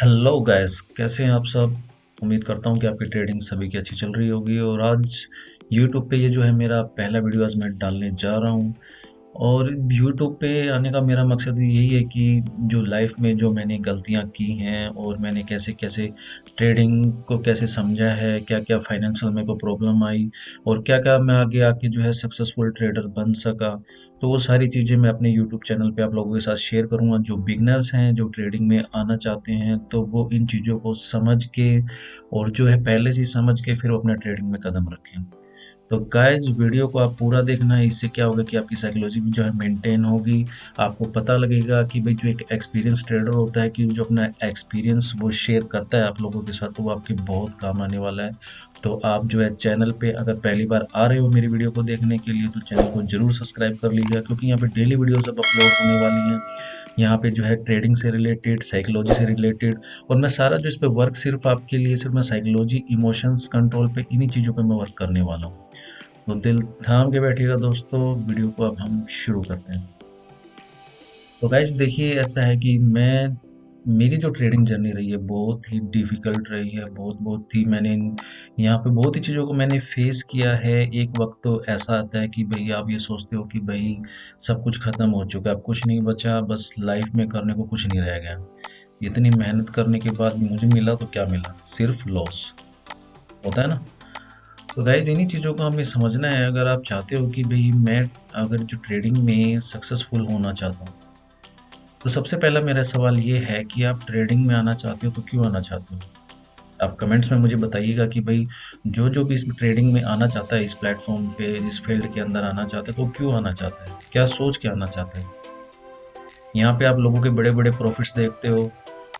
Hello guys, कैसे हैं आप सब। उम्मीद करता हूँ कि आपकी ट्रेडिंग सभी की अच्छी चल रही होगी। और आज यूट्यूब पे ये जो है मेरा पहला वीडियो आज मैं डालने जा रहा हूँ। और यूट्यूब पे आने का मेरा मकसद यही है कि जो लाइफ में जो मैंने गलतियाँ की हैं और मैंने कैसे कैसे ट्रेडिंग को कैसे समझा है, क्या क्या फाइनेंशियल मेरे को प्रॉब्लम आई और क्या क्या मैं आगे आके जो है सक्सेसफुल ट्रेडर बन सका। तो वो सारी चीज़ें मैं अपने यूट्यूब चैनल पे आप लोगों के साथ शेयर करूँगा। जो बिगनर्स हैं, जो ट्रेडिंग में आना चाहते हैं, तो वो इन चीज़ों को समझ के और जो है पहले से ही समझ के फिर वो अपना ट्रेडिंग में कदम रखें। तो गाइस, वीडियो को आप पूरा देखना है। इससे क्या होगा कि आपकी साइकोलॉजी भी जो है मेंटेन होगी। आपको पता लगेगा कि भाई जो एक एक्सपीरियंस ट्रेडर होता है कि जो अपना एक्सपीरियंस वो शेयर करता है आप लोगों के साथ, तो वो आपके बहुत काम आने वाला है। तो आप जो है चैनल पे अगर पहली बार आ रहे हो मेरी वीडियो को देखने के लिए, तो चैनल को ज़रूर सब्सक्राइब कर लीजिएगा, क्योंकि यहाँ पे डेली वीडियोस अब अपलोड होने वाली हैं। यहाँ पे जो है ट्रेडिंग से रिलेटेड, साइकोलॉजी से रिलेटेड। और मैं सारा जो इस पे वर्क सिर्फ आपके लिए, सिर्फ मैं साइकोलॉजी, इमोशंस कंट्रोल पे, इन्हीं चीज़ों पे मैं वर्क करने वाला हूँ। तो दिल थाम के बैठिएगा दोस्तों, वीडियो को अब हम शुरू करते हैं। तो गाइस देखिए, ऐसा है कि मेरी जो ट्रेडिंग जर्नी रही है बहुत ही डिफ़िकल्ट रही है। बहुत ही मैंने यहाँ पे बहुत ही चीज़ों को मैंने फेस किया है। एक वक्त तो ऐसा आता है कि भाई आप ये सोचते हो कि भाई सब कुछ ख़त्म हो चुका है, अब कुछ नहीं बचा, बस लाइफ में करने को कुछ नहीं रह गया। इतनी मेहनत करने के बाद मुझे मिला तो क्या मिला, सिर्फ लॉस होता है ना। तो गाइज इन्हीं चीज़ों को हमें समझना है। अगर आप चाहते हो कि भाई मैं अगर जो ट्रेडिंग में सक्सेसफुल होना चाहता हूँ, तो सबसे पहला मेरा सवाल ये है कि आप ट्रेडिंग में आना चाहते हो तो क्यों आना चाहते हो। आप कमेंट्स में मुझे बताइएगा कि भाई जो जो भी इस ट्रेडिंग में आना चाहता है, इस प्लेटफॉर्म पे, इस फील्ड के अंदर आना चाहता है, तो वो क्यों आना चाहता है, क्या सोच के आना चाहता है। यहाँ पे आप लोगों के बड़े बड़े प्रॉफिट्स देखते हो,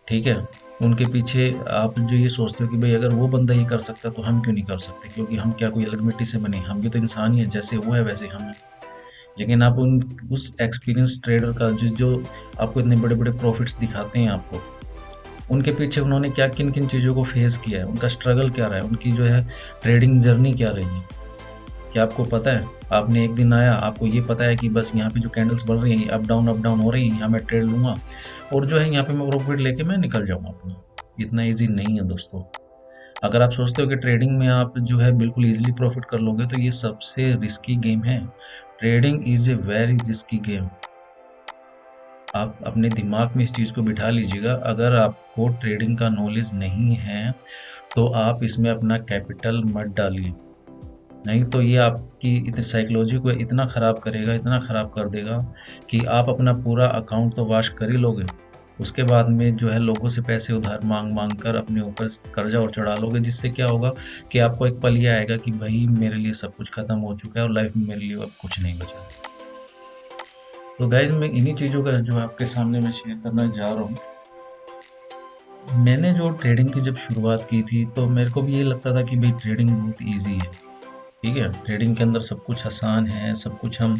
ठीक है। उनके पीछे आप जो ये सोचते हो कि भाई अगर वो बंदा ये कर सकता है तो हम क्यों नहीं कर सकते, क्योंकि हम क्या कोई अलग मिट्टी से बने, हम भी तो इंसान ही है, जैसे वो है वैसे हम हैं। लेकिन आप उन उस एक्सपीरियंस ट्रेडर का जो आपको इतने बड़े बड़े प्रॉफिट्स दिखाते हैं आपको, उनके पीछे उन्होंने क्या किन किन चीज़ों को फेस किया है, उनका स्ट्रगल क्या रहा है, उनकी जो है ट्रेडिंग जर्नी क्या रही है, क्या आपको पता है। आपने एक दिन आया, आपको ये पता है कि बस यहाँ पे जो कैंडल्स बढ़ रही हैं, अप डाउन हो रही हैं, यहाँ मैं ट्रेड लूँगा और जो है यहाँ पे मैं प्रॉफिट लेके मैं निकल जाऊँगा अपना। इतना ईज़ी नहीं है दोस्तों। अगर आप सोचते हो कि ट्रेडिंग में आप जो है बिल्कुल ईज़िली प्रॉफिट कर लोगे, तो ये सबसे रिस्की गेम है। Trading is a very risky game. आप अपने दिमाग में इस चीज़ को बिठा लीजिएगा। अगर आपको ट्रेडिंग का नॉलेज नहीं है, तो आप इसमें अपना कैपिटल मत डालिए। नहीं तो ये आपकी इतनी साइकोलॉजी को इतना ख़राब करेगा, इतना ख़राब कर देगा कि आप अपना पूरा अकाउंट तो वॉश कर ही लोगे। उसके बाद में जो है लोगों से पैसे उधार माँग कर अपने ऊपर कर्ज़ा और चढ़ा लोगे, जिससे क्या होगा कि आपको एक पल ये आएगा कि भई मेरे लिए सब कुछ ख़त्म हो चुका है और लाइफ़ में मेरे लिए अब कुछ नहीं बचा। तो गाइज़ मैं इन्हीं चीज़ों का जो आपके सामने मैं शेयर करना जा रहा हूँ। मैंने जो ट्रेडिंग की जब शुरुआत की थी, तो मेरे को भी ये लगता था कि भई ट्रेडिंग बहुत ईज़ी है। ठीक है, ट्रेडिंग के अंदर सब कुछ आसान है, सब कुछ हम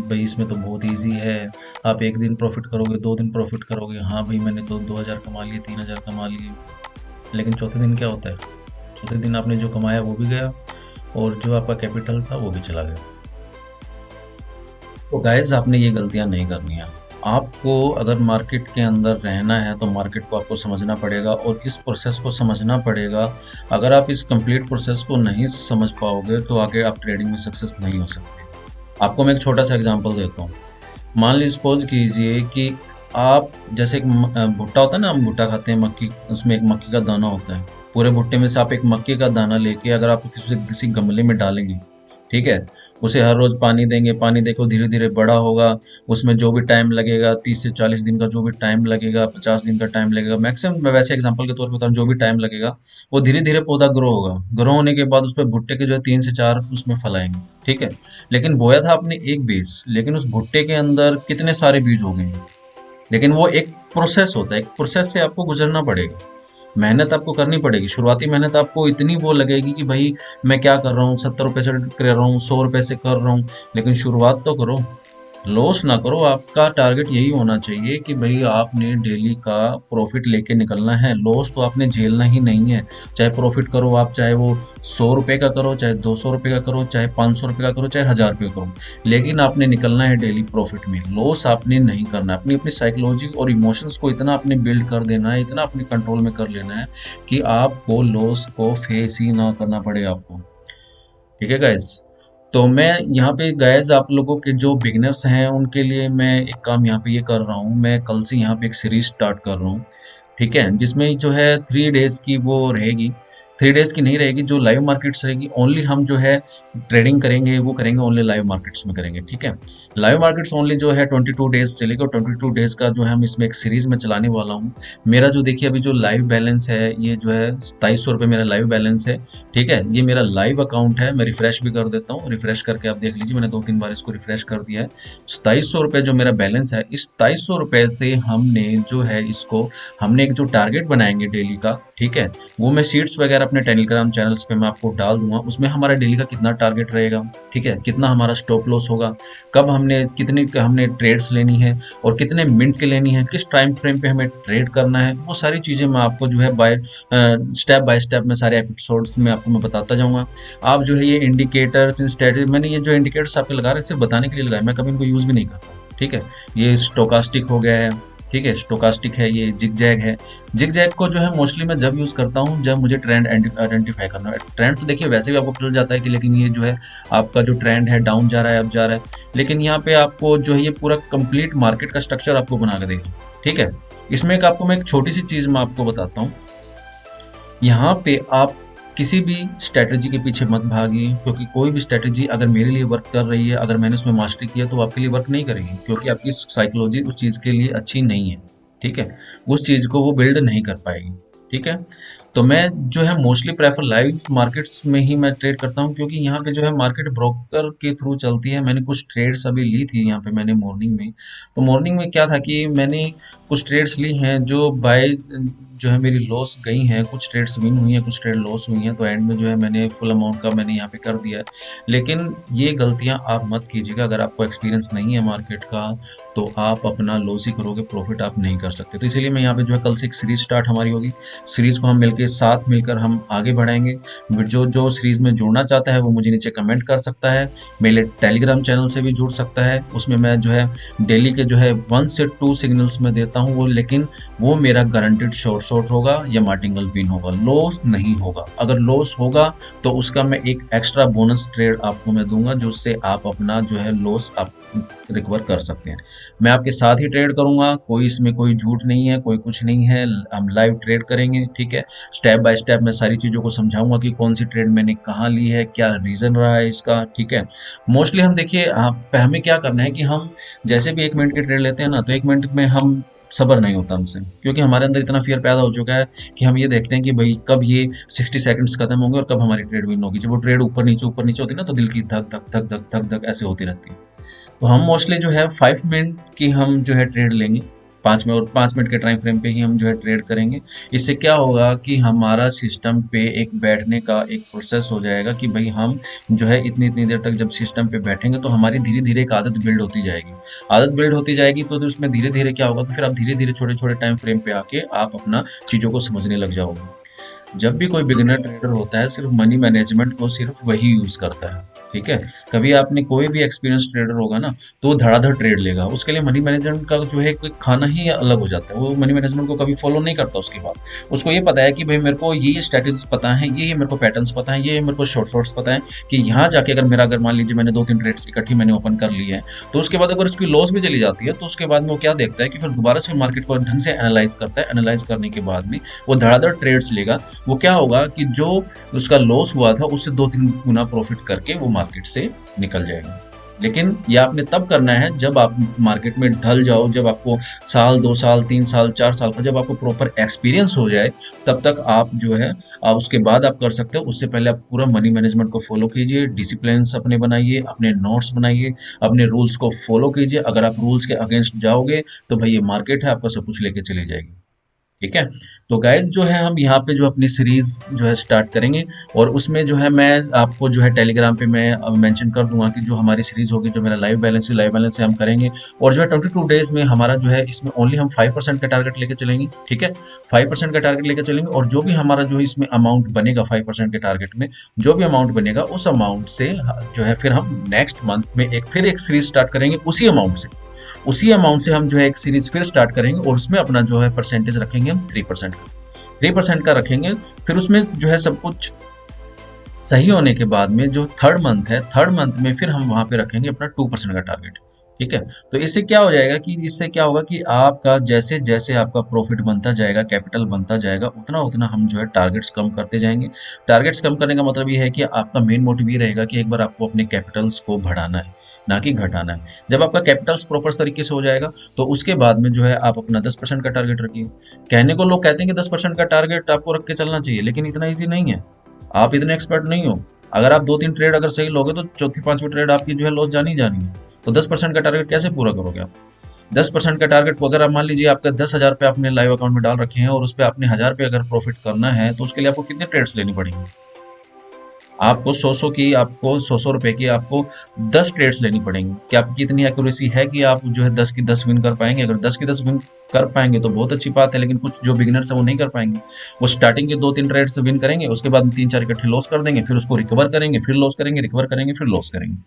भई इसमें तो बहुत ईज़ी है। आप 1 दिन प्रॉफ़िट करोगे, 2 दिन प्रॉफ़िट करोगे, हाँ भई मैंने तो 2000 कमा लिए, 3000 कमा लिए। लेकिन चौथे दिन क्या होता है? चौथे दिन आपने जो कमाया वो भी गया और जो आपका कैपिटल था वो भी चला गया। तो गाइज़ आपने ये गलतियाँ नहीं करनी है। आपको अगर मार्केट के अंदर रहना है, तो मार्केट को आपको समझना पड़ेगा और इस प्रोसेस को समझना पड़ेगा। अगर आप इस कंप्लीट प्रोसेस को नहीं समझ पाओगे, तो आगे आप ट्रेडिंग में सक्सेस नहीं हो सकते। आपको मैं एक छोटा-सा एग्ज़ाम्पल देता हूँ। मान लीजिए, सपोज़ कीजिए कि आप जैसे एक भुट्टा होता है ना, हम भुट्टा खाते हैं मक्की, उसमें एक मक्की का दाना होता है। पूरे भुट्टे में से आप एक मक्के का दाना लेके अगर आप किसी गमले में डालेंगे, ठीक है? उसे हर रोज़ पानी देंगे, पानी देके वो धीरे-धीरे बड़ा होगा। उसमें जो भी टाइम लगेगा, 30 से 40 दिन का जो भी टाइम लगेगा, 50 दिन का टाइम लगेगा, मैक्सिमम मैं वैसे एग्ज़ाम्पल के तौर पे बता रहा हूँ, जो भी टाइम लगेगा, वो धीरे-धीरे पौधा ग्रो होगा। ग्रो होने के बाद उसपे भुट्टे के जो है 3 से 4 उसमें फल आएँगे, ठीक है? लेकिन बोया था आपने एक बीज, लेकिन उस भुट्टे के अंदर कितने सारे बीज हो गए हैं। लेकिन वो एक प्रोसेस होता है, एक प्रोसेस से आपको गुज़रना पड़ेगा। मेहनत आपको करनी पड़ेगी। शुरुआती मेहनत आपको इतनी वो लगेगी कि भाई मैं क्या कर रहा हूँ, ₹70 से कर रहा हूँ, ₹100 से कर रहा हूँ, लेकिन शुरुआत तो करो। लॉस ना करो। आपका टारगेट यही होना चाहिए कि भाई आपने डेली का प्रॉफिट लेके निकलना है। लॉस तो आपने झेलना ही नहीं है। चाहे प्रॉफिट करो आप, चाहे वो 100 रुपए का करो, चाहे 200 रुपए का करो, चाहे 500 रुपए का करो, चाहे 1000 रुपए का करो, लेकिन आपने निकलना है डेली प्रॉफिट में। लॉस आपने नहीं करना। अपनी अपनी साइकोलॉजी और इमोशंस को इतना आपने बिल्ड कर देना है, इतना अपने कंट्रोल में कर लेना है कि आपको लॉस को फेस ही ना करना पड़े आपको। ठीक है गाइस। तो मैं यहाँ पे गाइस आप लोगों के जो बिगिनर्स हैं उनके लिए मैं एक काम यहाँ पे ये कर रहा हूँ। मैं कल से यहाँ पे एक सीरीज स्टार्ट कर रहा हूँ, ठीक है, जिसमें जो है 3 डेज की वो रहेगी। 3 डेज की नहीं रहेगी, जो लाइव मार्केट्स रहेगी ओनली हम जो है ट्रेडिंग करेंगे, वो करेंगे ओनली लाइव मार्केट्स में करेंगे। ठीक है, लाइव मार्केट्स ओनली जो है 22 डेज चलेगा, और 22 डेज का जो है हम इसमें एक सीरीज में चलाने वाला हूँ। मेरा जो देखिए अभी जो लाइव बैलेंस है ये जो है 2700 रुपये मेरा लाइव बैलेंस है। ठीक है, ये मेरा लाइव अकाउंट है। मैं रिफ्रेश भी कर देता हूँ, रिफ्रेश करके आप देख लीजिए, मैंने 2-3 बार इसको रिफ्रेश कर दिया है। 2700 रुपये जो मेरा बैलेंस है, इस 2700 रुपये से हमने जो है इसको हमने एक जो टारगेट बनाएंगे डेली का, ठीक है, वो मैं शीट्स वगैरह अपने टेलीग्राम चैनल्स पे मैं आपको डाल दूंगा। उसमें हमारा डेली का कितना टारगेट रहेगा, ठीक है, कितना हमारा स्टॉप लॉस होगा, कब हमने कितनी हमने ट्रेड्स लेनी है, और कितने मिनट की लेनी है, किस टाइम फ्रेम पे हमें ट्रेड करना है, वो सारी चीज़ें मैं आपको जो है बाय स्टेप में सारे एपिसोड्स में आपको मैं बताता जाऊंगा। आप जो है ये इंडिकेटर्स, स्ट्रेटजी, मैंने ये जो इंडिकेटर्स आपके लगा रहे सिर्फ बताने के लिए लगाए, मैं कभी इनको यूज़ भी नहीं करता। ठीक है, ये स्टोकास्टिक हो गया है, ठीक है, स्टोकास्टिक है, ये जिगजैग है। जिगजैग को जो है मोस्टली मैं जब यूज़ करता हूँ जब मुझे ट्रेंड आइडेंटिफाई करना है। ट्रेंड तो देखिए वैसे भी आपको चल जाता है कि, लेकिन ये जो है आपका जो ट्रेंड है डाउन जा रहा है, अब जा रहा है, लेकिन यहाँ पे आपको जो है ये पूरा कंप्लीट मार्केट का स्ट्रक्चर आपको बना के देगा। ठीक है, इसमें एक आपको मैं एक छोटी सी चीज़ मैं आपको बताता हूँ। यहाँ पे आप किसी भी स्ट्रैटेजी के पीछे मत भागिए, क्योंकि कोई भी स्ट्रैटेजी अगर मेरे लिए वर्क कर रही है, अगर मैंने उसमें मास्टरी किया, तो वो आपके लिए वर्क नहीं करेगी, क्योंकि आपकी साइकोलॉजी उस चीज़ के लिए अच्छी नहीं है। ठीक है, उस चीज़ को वो बिल्ड नहीं कर पाएगी। ठीक है, तो मैं जो है मोस्टली प्रेफर लाइव मार्केट्स में ही मैं ट्रेड करता हूँ, क्योंकि यहाँ पे जो है मार्केट ब्रोकर के थ्रू चलती है। मैंने कुछ ट्रेड्स अभी ली थी यहाँ पे मैंने मॉर्निंग में। तो मॉर्निंग में क्या था कि मैंने कुछ ट्रेड्स ली हैं जो बाय जो है मेरी लॉस गई हैं, कुछ ट्रेड्स विन हुई हैं, कुछ ट्रेड लॉस हुई हैं, तो एंड में जो है मैंने फुल अमाउंट का मैंने यहाँ पे कर दिया है। लेकिन ये गलतियाँ आप मत कीजिएगा। अगर आपको एक्सपीरियंस नहीं है मार्केट का, तो आप अपना लॉस ही करोगे, प्रॉफिट आप नहीं कर सकते। तो इसीलिए मैं यहाँ पे जो है कल से एक सीरीज स्टार्ट हमारी होगी। सीरीज को हम मिलकर साथ मिलकर हम आगे बढ़ाएंगे। जो जो सीरीज में जुड़ना चाहता है वो मुझे नीचे कमेंट कर सकता है, मेरे टेलीग्राम चैनल से भी जुड़ सकता है। उसमें मैं जो है डेली के जो है 1 से 2 सिग्नल्स में देता हूँ वो, लेकिन वो मेरा गारंटेड शॉर्ट शॉर्ट होगा या मार्टिंगल विन होगा, लॉस नहीं होगा। अगर लॉस होगा तो उसका मैं एक एक्स्ट्रा बोनस ट्रेड आपको मैं दूंगा, जिससे आप अपना जो है लॉस आप रिकवर कर सकते हैं। मैं आपके साथ ही ट्रेड करूंगा, कोई इसमें कोई झूठ नहीं है, कोई कुछ नहीं है। हम लाइव ट्रेड करेंगे, ठीक है, स्टेप बाय स्टेप मैं सारी चीज़ों को समझाऊंगा कि कौन सी ट्रेड मैंने कहाँ ली है, क्या रीज़न रहा है इसका। ठीक है, मोस्टली हम देखिए हमें क्या करना है कि हम जैसे भी 1 मिनट की ट्रेड लेते हैं ना, तो 1 मिनट में हम सबर नहीं होता हमसे, क्योंकि हमारे अंदर इतना फियर पैदा हो चुका है कि हम ये देखते हैं कि भाई कब ये 60 सेकंड्स खत्म होंगे और कब हमारी ट्रेड विन होगी। जब वो ट्रेड ऊपर नीचे होती है ना, तो दिल की धक धक धक धक धक धक ऐसे होती रहती है। तो हम मोस्टली जो है 5 मिनट की हम जो है ट्रेड लेंगे, 5 मिनट, और 5 मिनट के टाइम फ्रेम पे ही हम जो है ट्रेड करेंगे। इससे क्या होगा कि हमारा सिस्टम पे एक बैठने का एक प्रोसेस हो जाएगा कि भाई हम जो है इतनी इतनी देर तक जब सिस्टम पे बैठेंगे तो हमारी धीरे धीरे एक आदत बिल्ड होती जाएगी। आदत बिल्ड होती जाएगी तो उसमें धीरे धीरे क्या होगा कि फिर आप धीरे धीरे छोटे छोटे टाइम फ्रेम पे आके आप अपना चीज़ों को समझने लग जाओगे। जब भी कोई बिगिनर ट्रेडर होता है, सिर्फ मनी मैनेजमेंट को सिर्फ वही यूज करता है। ठीक है, कभी आपने कोई भी एक्सपीरियंस ट्रेडर होगा ना, तो वो धड़ाधड़ ट्रेड लेगा। उसके लिए मनी मैनेजमेंट का जो है कोई खाना ही अलग हो जाता है। वो मनी मैनेजमेंट को कभी फॉलो नहीं करता। उसके बाद उसको ये पता है कि भाई मेरे को ये स्ट्रेटेजीज पता है, ये मेरे को पैटर्न्स पता है, ये मेरे को शॉर्ट्स पता है कि यहाँ जाके अगर मान लीजिए मैंने 2-3 ट्रेड्स इकट्ठी मैंने ओपन कर ली है, तो उसके बाद अगर उसकी लॉस भी चली जाती है, तो उसके बाद में वो क्या देखता है कि फिर दोबारा से मार्केट को ढंग से एनालाइज करता है। एनालाइज करने के बाद में वो धड़ाधड़ ट्रेड्स लेगा। वो क्या होगा कि जो उसका लॉस हुआ था उससे 2-3 गुना प्रॉफिट करके वो मार्केट से निकल जाएगा। लेकिन ये आपने तब करना है जब आप मार्केट में ढल जाओ, जब आपको साल 2 साल 3 साल 4 साल का जब आपको प्रॉपर एक्सपीरियंस हो जाए, तब तक आप जो है आप उसके बाद आप कर सकते हो। उससे पहले आप पूरा मनी मैनेजमेंट को फॉलो कीजिए, डिसिप्लिन अपने बनाइए, अपने नोट्स बनाइए, अपने रूल्स को फॉलो कीजिए। अगर आप रूल्स के अगेंस्ट जाओगे तो भाई ये मार्केट है, आपका सब कुछ लेके चली जाएगी। ठीक है। तो गाइज जो है हम यहाँ पे जो अपनी सीरीज जो है स्टार्ट करेंगे, और उसमें जो है मैं आपको जो है टेलीग्राम पे मैं मेंशन कर दूंगा कि जो हमारी सीरीज होगी, जो मेरा लाइव बैलेंस से हम करेंगे। और जो है 22 डेज में हमारा जो है इसमें ओनली हम 5% का टारगेट लेके चलेंगे। ठीक है, 5% का टारगेट लेके चलेंगे, और जो भी हमारा जो है इसमें अमाउंट बनेगा 5% के टारगेट में, जो भी अमाउंट बनेगा उस अमाउंट से जो है फिर हम नेक्स्ट मंथ में एक सीरीज स्टार्ट करेंगे उसी अमाउंट से हम जो है एक सीरीज फिर स्टार्ट करेंगे, और उसमें अपना जो है परसेंटेज रखेंगे हम 3% का, 3% का रखेंगे। फिर उसमें जो है सब कुछ सही होने के बाद में जो थर्ड मंथ में फिर हम वहां पे रखेंगे अपना 2% का टारगेट। ठीक है। तो इससे क्या हो जाएगा कि इससे क्या होगा कि आपका जैसे जैसे आपका प्रॉफिट बनता जाएगा, कैपिटल बनता जाएगा, उतना उतना हम जो है टारगेट्स कम करते जाएंगे। टारगेट्स कम करने का मतलब ये है कि आपका मेन मोटिव ये रहेगा कि एक बार आपको अपने कैपिटल्स को बढ़ाना है, ना कि घटाना है। जब आपका कैपिटल्स प्रॉपर तरीके से हो जाएगा, तो उसके बाद में जो है आप अपना 10% का टारगेट रखिए। कहने को लोग कहते हैं कि 10% का टारगेट आपको रख के चलना चाहिए, लेकिन इतना ईजी नहीं है। आप इतने एक्सपर्ट नहीं हो। अगर आप 2-3 ट्रेड अगर सही लोगे, तो चौथी पांचवी ट्रेड आपकी जो है लॉस जानी ही जानी है। तो 10% का टारगेट कैसे पूरा करोगे आप? 10% का टारगेट को अगर आप मान लीजिए आपका 10,000 रुपये आपने लाइव अकाउंट में डाल रखे हैं, और उस पर आपने 1,000 रुपये अगर प्रॉफिट करना है, तो उसके लिए आपको कितने ट्रेड्स लेनी पड़ेंगी? आपको सौ सौ रुपए की आपको 10 ट्रेड्स लेनी पड़ेंगी। क्या आपकी इतनी एक्यूरेसी है कि आप जो है 10 की 10 विन कर पाएंगे? अगर 10 की 10 विन कर पाएंगे तो बहुत अच्छी बात है, लेकिन कुछ जो बिगिनर्स है वो नहीं कर पाएंगे। वो स्टार्टिंग के 2-3 ट्रेड्स विन करेंगे, उसके बाद 3-4 इकट्ठे लॉस कर देंगे, फिर उसको रिकवर करेंगे, फिर लॉस करेंगे, रिकवर करेंगे, फिर लॉस करेंगे।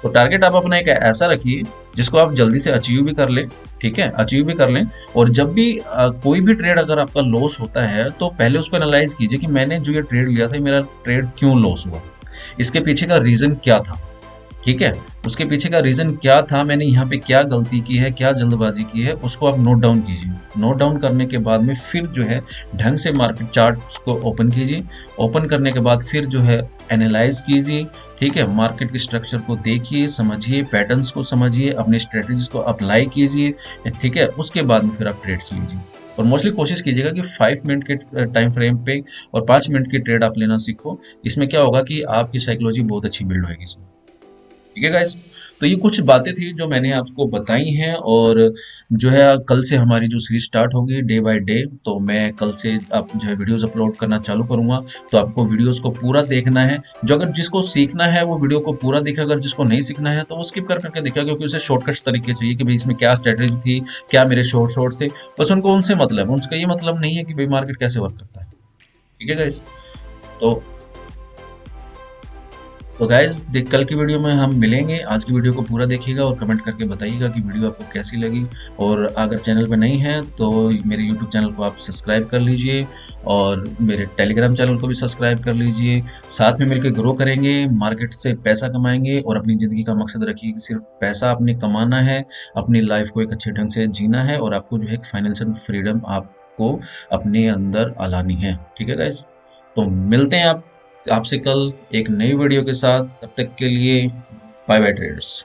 तो टारगेट आप अपना एक ऐसा रखिए जिसको आप जल्दी से अचीव भी कर लें। ठीक है, अचीव भी कर लें। और जब भी कोई भी ट्रेड अगर आपका लॉस होता है, तो पहले उसको एनालाइज कीजिए कि मैंने जो ये ट्रेड लिया था, मेरा ट्रेड क्यों लॉस हुआ, इसके पीछे का रीजन क्या था। ठीक है, उसके पीछे का रीजन क्या था, मैंने यहाँ पे क्या गलती की है, क्या जल्दबाजी की है, उसको आप नोट डाउन कीजिए। नोट डाउन करने के बाद में फिर जो है ढंग से मार्केट चार्ट्स को ओपन कीजिए। ओपन करने के बाद फिर जो है एनालाइज कीजिए। ठीक है, मार्केट के स्ट्रक्चर को देखिए, समझिए, पैटर्न्स को समझिए, अपनी स्ट्रेटजीज को अप्लाई कीजिए। ठीक है, उसके बाद में फिर आप ट्रेड्स लीजिए। और मोस्टली कोशिश कीजिएगा कि 5 मिनट के टाइम फ्रेम पे और 5 मिनट की ट्रेड आप लेना सीखो। इसमें क्या होगा कि आपकी साइकोलॉजी बहुत अच्छी बिल्ड होगी इसमें। ठीक है गाइस, तो ये कुछ बातें थी जो मैंने आपको बताई हैं। और जो है कल से हमारी जो सीरीज स्टार्ट होगी डे बाय डे, तो मैं कल से आप जो है वीडियोस अपलोड करना चालू करूंगा। तो आपको वीडियोस को पूरा देखना है। जो अगर जिसको सीखना है वो वीडियो को पूरा देखे, अगर जिसको नहीं सीखना है तो वो स्किप कर करके देखा, क्योंकि उसे शॉर्टकट्स तरीके चाहिए कि भाई इसमें क्या स्ट्रेटेजी थी, क्या मेरे शॉर्ट शॉर्ट थे। बस उनको उनसे मतलब है, उनका ये मतलब नहीं है कि भाई मार्केट कैसे वर्क करता है। ठीक है गाइस, तो गाइज देख कल की वीडियो में हम मिलेंगे। आज की वीडियो को पूरा देखिएगा और कमेंट करके बताइएगा कि वीडियो आपको कैसी लगी। और अगर चैनल पे नहीं है तो मेरे यूट्यूब चैनल को आप सब्सक्राइब कर लीजिए, और मेरे टेलीग्राम चैनल को भी सब्सक्राइब कर लीजिए। साथ में मिलकर ग्रो करेंगे, मार्केट से पैसा कमाएंगे, और अपनी ज़िंदगी का मकसद रखिए कि सिर्फ पैसा आपने कमाना है, अपनी लाइफ को एक अच्छे ढंग से जीना है, और आपको जो है एक फाइनेंशियल फ्रीडम आपको अपने अंदर लानी है। ठीक है गाइज, तो मिलते हैं आपसे कल एक नई वीडियो के साथ। तब तक के लिए बाय बाय ट्रेडर्स।